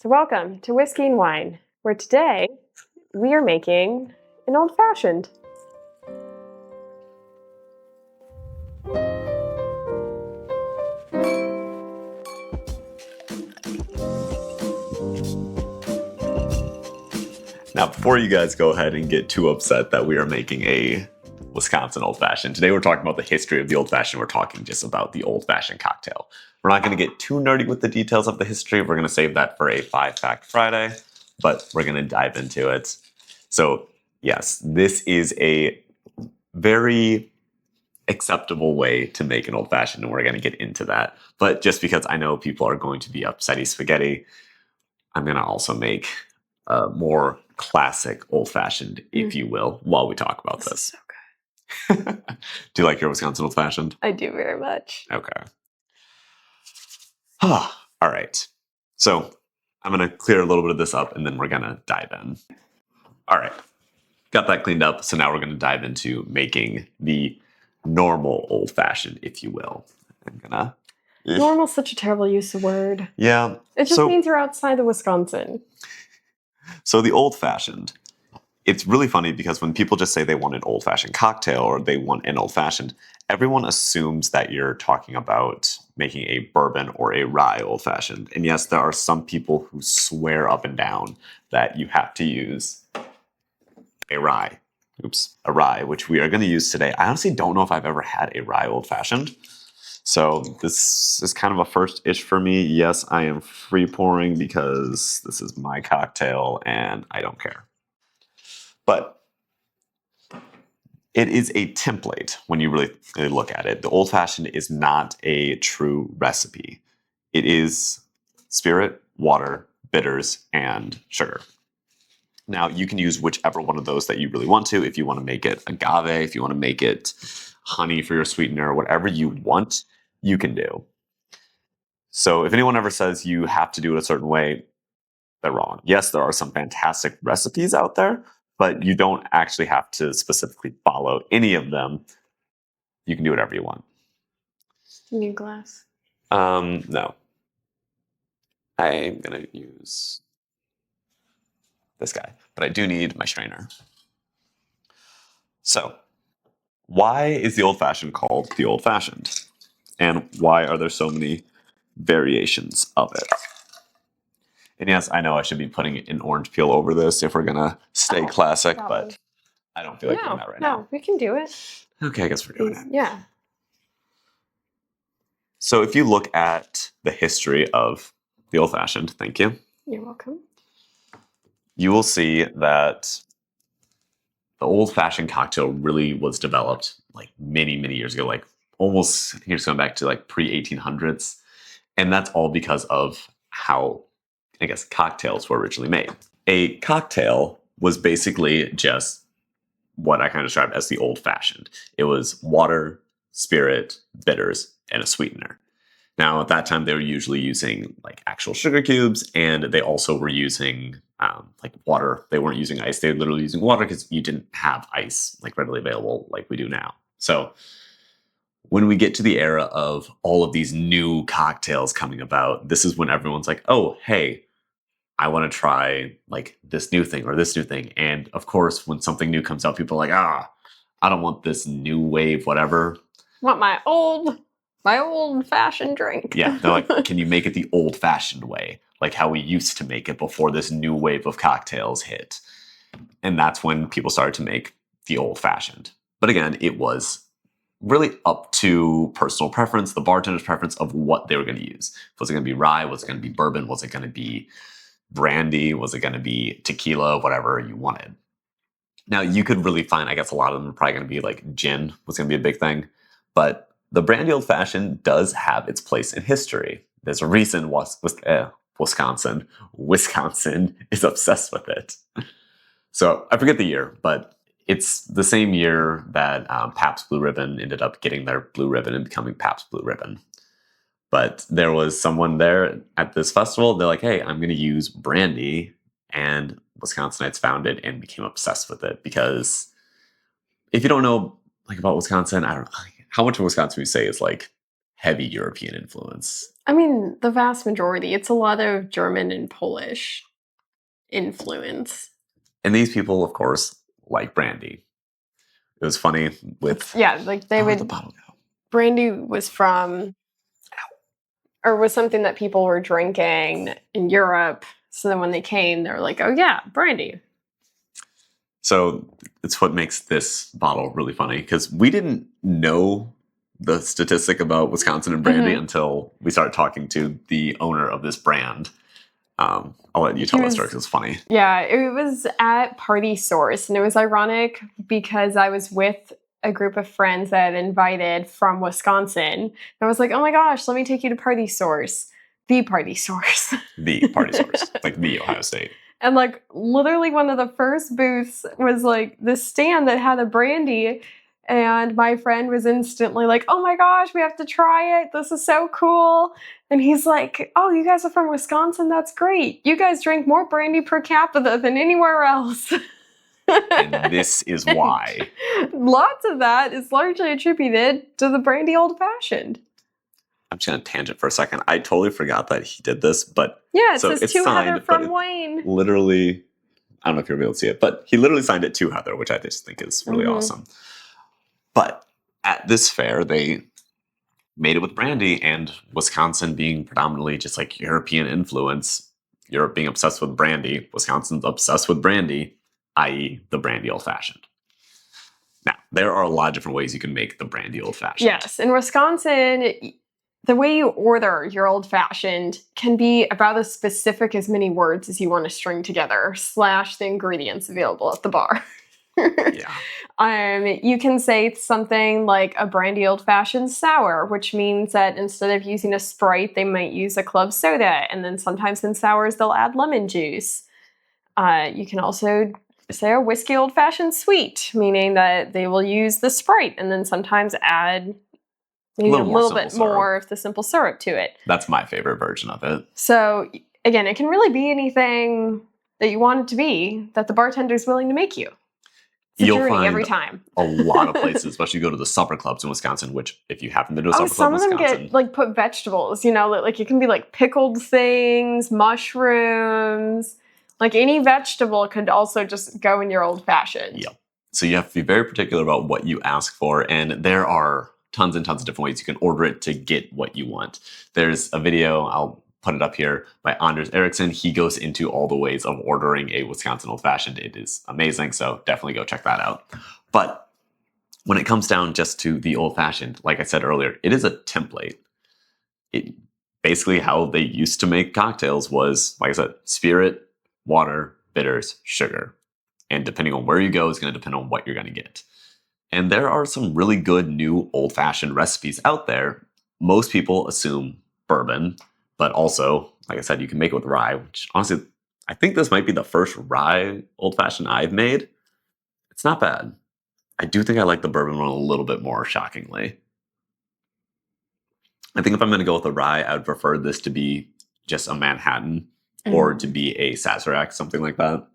So welcome to Whiskey and Wine, where today we are making an old-fashioned. Now, before you guys go ahead and get too upset that we are making a Wisconsin Old Fashioned, today we're talking about the history of the Old Fashioned. We're talking just about the Old Fashioned cocktail. We're not going to get too nerdy with the details of the history. We're going to save that for a 5-Fact Friday, but we're going to dive into it. So, yes, this is a very acceptable way to make an Old Fashioned, and we're going to get into that. But just because I know people are going to be upsetty spaghetti, I'm going to also make a more classic Old Fashioned, if you will, while we talk about this. So good. Do you like your Wisconsin Old Fashioned? I do very much. Okay. All right. So I'm going to clear a little bit of this up and then we're going to dive in. All right. Got that cleaned up. So now we're going to dive into making the normal Old Fashioned, if you will. I'm going to... Normal is such a terrible use of word. Yeah. It just means you're outside of Wisconsin. So the Old Fashioned, it's really funny because when people just say they want an Old Fashioned cocktail or they want an Old Fashioned, everyone assumes that you're talking about making a bourbon or a rye Old Fashioned. And yes, there are some people who swear up and down that you have to use a rye. A rye, which we are going to use today. I honestly don't know if I've ever had a rye Old Fashioned. So this is kind of a first-ish for me. Yes, I am free pouring because this is my cocktail and I don't care. But it is a template when you really look at it. The Old Fashioned is not a true recipe. It is spirit, water, bitters, and sugar. Now, you can use whichever one of those that you really want to. If you want to make it agave, if you want to make it honey for your sweetener, whatever you want, you can do. So if anyone ever says you have to do it a certain way, they're wrong. Yes, there are some fantastic recipes out there, but you don't actually have to specifically follow any of them. You can do whatever you want. New glass? No. I'm going to use this guy, but I do need my strainer. So, why is the Old Fashioned called the Old Fashioned? And why are there so many variations of it? And yes, I know I should be putting an orange peel over this if we're going to stay classic, but I don't feel like doing that right now. No, we can do it. Okay, I guess we're doing it. Yeah. So if you look at the history of the Old Fashioned, thank you. You're welcome. You will see that the Old Fashioned cocktail really was developed like many, many years ago, like almost, I think it's going back to like pre-1800s. And that's all because of how, I guess, cocktails were originally made. A cocktail was basically just what I kind of described as the Old Fashioned. It was water, spirit, bitters, and a sweetener. Now, at that time, they were usually using like actual sugar cubes, and they also were using like water. They weren't using ice. They were literally using water because you didn't have ice like readily available like we do now. So when we get to the era of all of these new cocktails coming about, this is when everyone's like, oh, hey, I want to try like this new thing or this new thing. And of course, when something new comes out, people are like, I don't want this new wave, whatever. I want my old fashioned drink. Yeah, they're like, can you make it the old fashioned way? Like how we used to make it before this new wave of cocktails hit. And that's when people started to make the old fashioned. But again, it was really up to personal preference, the bartender's preference of what they were going to use. Was it going to be rye? Was it going to be bourbon? Was it going to be brandy? Was it going to be tequila? Whatever you wanted. Now, you could really find, I guess a lot of them are probably going to be like gin was going to be a big thing. But the brandy Old Fashioned does have its place in history. There's a reason Wisconsin is obsessed with it. So I forget the year, but it's the same year that Pabst Blue Ribbon ended up getting their blue ribbon and becoming Pabst Blue Ribbon. But there was someone there at this festival. They're like, hey, I'm going to use brandy. And Wisconsinites found it and became obsessed with it. Because if you don't know like about Wisconsin, I don't know how much of Wisconsin we say is like heavy European influence. I mean, the vast majority. It's a lot of German and Polish influence. And these people, of course, like brandy. It was funny with... like they where'd would... the bottle go? Brandy was from... or was something that people were drinking in Europe. So then when they came, they were like, oh yeah, brandy. So it's what makes this bottle really funny, because we didn't know the statistic about Wisconsin and brandy until we started talking to the owner of this brand. I'll let you tell that story because it's funny. Yeah, it was at Party Source, and it was ironic because I was with a group of friends that had invited from Wisconsin. And I was like, oh my gosh, let me take you to Party Source. The Party Source. The Party Source. Like the Ohio State. And like literally one of the first booths was like this stand that had a brandy. And my friend was instantly like, oh my gosh, we have to try it. This is so cool. And he's like, oh, you guys are from Wisconsin? That's great. You guys drink more brandy per capita than anywhere else. And this is why. Lots of that is largely attributed to the brandy old fashioned. I'm just going to tangent for a second. I totally forgot that he did this, but... Yeah, it says to Heather from Wayne. Literally, I don't know if you'll be able to see it, but he literally signed it to Heather, which I just think is really awesome. But at this fair, they made it with brandy, and Wisconsin being predominantly just like European influence, Europe being obsessed with brandy, Wisconsin's obsessed with brandy, i.e. the brandy old-fashioned. Now, there are a lot of different ways you can make the brandy old-fashioned. Yes, in Wisconsin, the way you order your old-fashioned can be about as specific as many words as you want to string together, / the ingredients available at the bar. You can say something like a brandy old-fashioned sour, which means that instead of using a Sprite, they might use a club soda, and then sometimes in sours they'll add lemon juice. You can also say a whiskey old-fashioned sweet, meaning that they will use the Sprite and then sometimes add maybe a little bit more of the simple syrup to it. That's my favorite version of it. So again, it can really be anything that you want it to be that the bartender's willing to make you. It's a journey every time. A lot of places, especially you go to the supper clubs in Wisconsin, which if you happen to do a supper club in Wisconsin... some of them get like put vegetables, like it can be like pickled things, mushrooms, like any vegetable could also just go in your old fashioned. Yep. So you have to be very particular about what you ask for, and there are tons and tons of different ways you can order it to get what you want. There's a video, I'll put it up here, by Anders Eriksson. He goes into all the ways of ordering a Wisconsin old-fashioned. It is amazing, so definitely go check that out. But when it comes down just to the old-fashioned, like I said earlier, it is a template. It basically how they used to make cocktails was, like I said, spirit, water, bitters, sugar. And depending on where you go is going to depend on what you're going to get. And there are some really good new old-fashioned recipes out there. Most people assume bourbon, but also, like I said, you can make it with rye, which honestly, I think this might be the first rye old-fashioned I've made. It's not bad. I do think I like the bourbon one a little bit more, shockingly. I think if I'm going to go with a rye, I would prefer this to be just a Manhattan or to be a Sazerac, something like that.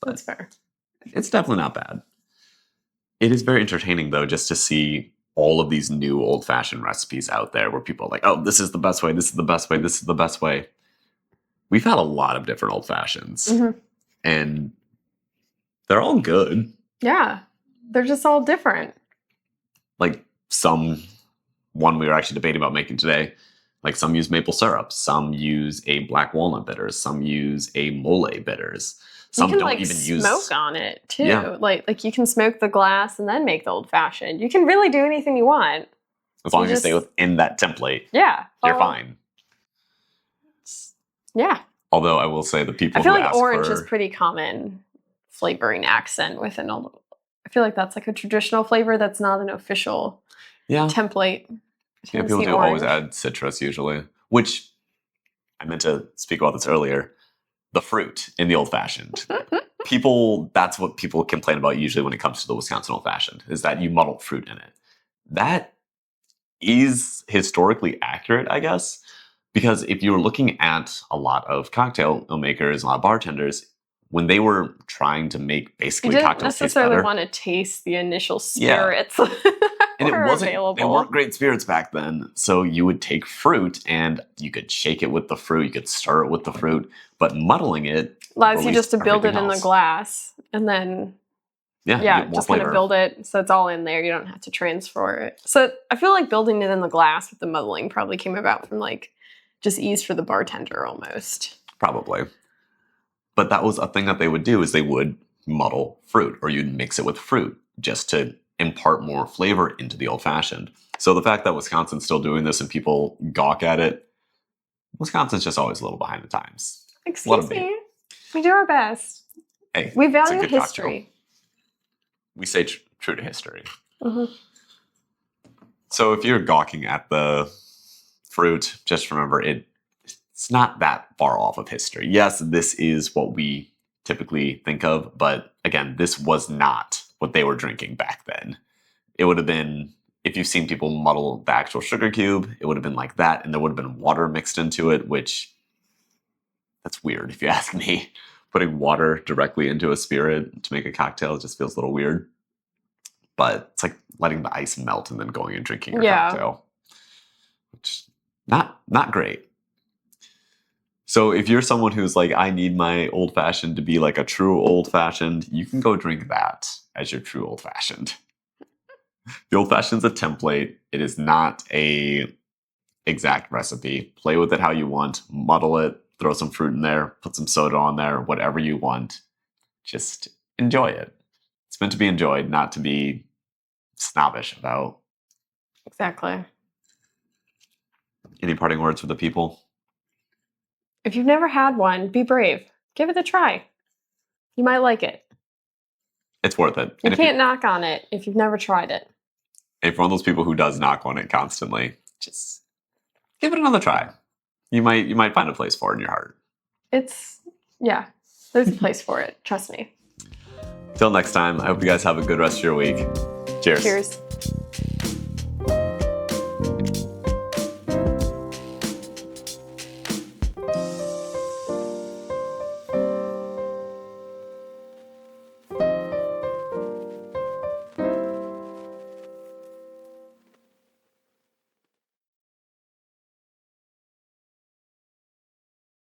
But that's fair. It's definitely not bad. It is very entertaining, though, just to see all of these new old-fashioned recipes out there where people are like, oh, this is the best way, this is the best way, this is the best way. We've had a lot of different old-fashions. And they're all good. Yeah. They're just all different. Like one we were actually debating about making today, like some use maple syrup, some use a black walnut bitters, some use a mole bitters. Some you can don't even use smoke on it too. Yeah. Like you can smoke the glass and then make the old fashioned. You can really do anything you want. As long as you stay within that template. Yeah. You're fine. Yeah. Although I will say the people I feel who like ask orange for... is pretty common flavoring accent with an old. I feel like that's like a traditional flavor that's not an official template. Yeah, people do always add citrus usually, which I meant to speak about this earlier. The fruit in the old-fashioned. That's what people complain about usually when it comes to the Wisconsin old-fashioned, is that you muddle fruit in it. That is historically accurate, I guess, because if you were looking at a lot of cocktail makers, a lot of bartenders, when they were trying to make basically cocktails taste better... You didn't necessarily want to taste the initial spirits. And were they available. weren't great spirits back then. So you would take fruit and you could shake it with the fruit, you could stir it with the fruit, but muddling it allows you just released to build it everything in the else. glass and then Yeah, you yeah, get more just kind flavor. of build it so it's all in there. You don't have to transfer it. So I feel like building it in the glass with the muddling probably came about from like just ease for the bartender almost. Probably. But that was a thing that they would do is they would muddle fruit or you'd mix it with fruit just to impart more flavor into the old fashioned. So the fact that Wisconsin's still doing this and people gawk at it, Wisconsin's just always a little behind the times. Excuse me. We do our best. Hey, We it's a value good history. cocktail. We stay true to history. Mm-hmm. So if you're gawking at the fruit, just remember it's not that far off of history. Yes, this is what we typically think of, but again, this was not what they were drinking back then. It would have been, if you've seen people muddle the actual sugar cube, it would have been like that, and there would have been water mixed into it, which that's weird if you ask me. Putting water directly into a spirit to make a cocktail just feels a little weird. But it's like letting the ice melt and then going and drinking your cocktail. Which not great. So if you're someone who's like, I need my old fashioned to be like a true old fashioned, you can go drink that as your true old fashioned. The old fashioned's a template. It is not a exact recipe. Play with it how you want, muddle it, throw some fruit in there, put some soda on there, whatever you want. Just enjoy it. It's meant to be enjoyed, not to be snobbish about. Exactly. Any parting words for the people? If you've never had one, be brave. Give it a try. You might like it. It's worth it. You can't knock on it if you've never tried it. If you're one of those people who does knock on it constantly, just give it another try. You might find a place for it in your heart. There's a place for it. Trust me. Till next time, I hope you guys have a good rest of your week. Cheers. Cheers.